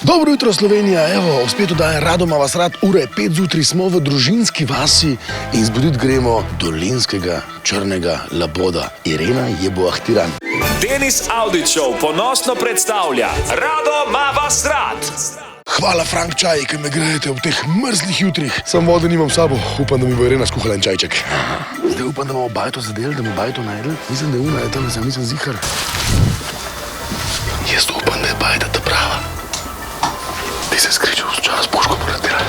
Dobro jutro, Slovenija. Evo, spet oddaja Radoma vas rad. Ura je 5 zjutraj, smo v družinski vasi in zbuditi gremo dolenjskega črnega laboda. Irena Jeboah-Tiran. Denis Avdićev ponosno predstavlja Rado ma vas rad. Hvala, Frank Čaj, ki me grejete v teh mrzlih jutrih. Sam vode nimam s sabo, upam, da mi bo Irena skuhala en čajček. Zdaj upam, da bomo bajto zadeli, da bomo bajto najedli. Mislim, da je una, tam sem, nisem zihar. Jaz upam, da je bajta ta prava. Ti se skričil, včas puško poletela.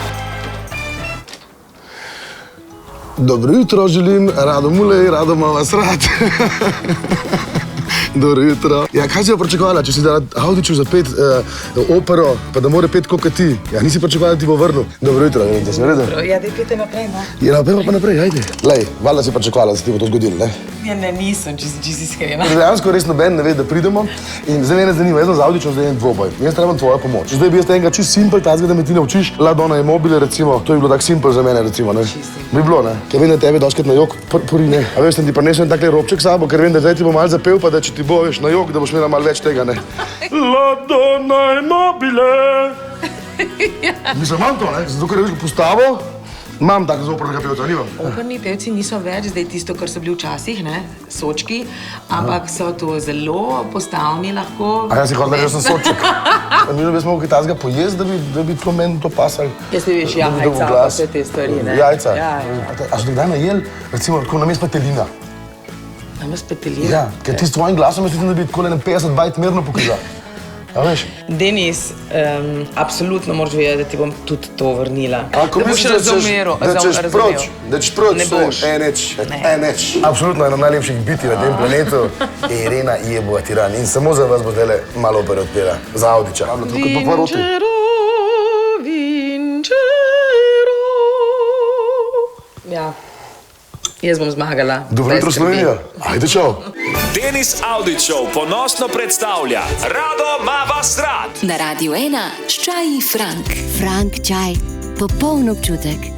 Dobro jutro želim, Rado Mulej, Radoma vas rad. Dobro jutro. Ja, kaj si jo pričakovala, če si dala Avdiću za pet opero, pa da more pet kot ti? Ja, nisi pričakovala, da ti bo vrnil. Dobro jutro, da si vrede? Ja, da pete naprej, no. Ja, naprej pa naprej, ajde. Lej, valjda si pričakovala, da se ti bo to zgodilo, ne? Ja, ne, nisem, če si iskrena. Dejansko res noben ne ve, da pridemo in zdaj mene zanima, jaz sem z Avdićem zdaj en dvoboj. Jaz trebam tvojo pomoč. Zdaj bi jaz enega čist simpel, tazga, da me ti naučiš, Ladona je mobile, recimo, to je bilo tak simpel za mene, recimo, ne? Bi bilo, ne? Ker vem, da tebe doskrat na jok porine. A veš, sem ti prinesel takle robček sabo, ker vem, da zdaj ti bo malo zapel, pa da če ti bo, veš, na jok, da boš imela malo več tega, ne? Ladona je mobile. Mislim, imam to, ne? Zato, ker je veš postavo, imam tako opernega pevca, nimam. Operni pevci niso več zdaj tisto, kar so bili včasih, ne, sočki, ampak so to zelo postavni lahko. A jaz si hodila, že sem soček. Mi bi smo kaj tazga pojesti, da bi to meni to pasali. Jaz ne veš, jajca, pa vse te stvari, ne. Jajca? Ja. A so kdaj najeli, recimo, tako namest petelina? Namest petelina? Ja, ker ti s tvojim glasom mislim, da bi tako 50 bajt mirno pokrila. A veš? Denis, absolutno moraš vedeti, da ti bom tudi to vrnila. Ako misliš, da češ proč, Ne boš. eneč. Absolutno eno najlepših biti na tem planetu je Irena Jeboah-Tiran in samo za vas bo tele malo opere odpela, za Avdića. Vincero. Ja, jaz bom zmagala. Dobro jutro, Slovenija. Ajde, čau. Denis Avdićev ponosno predstavlja Rado ma vas rad. Na Radiu 1 s čaji Frank. Frank čaj, popoln občutek.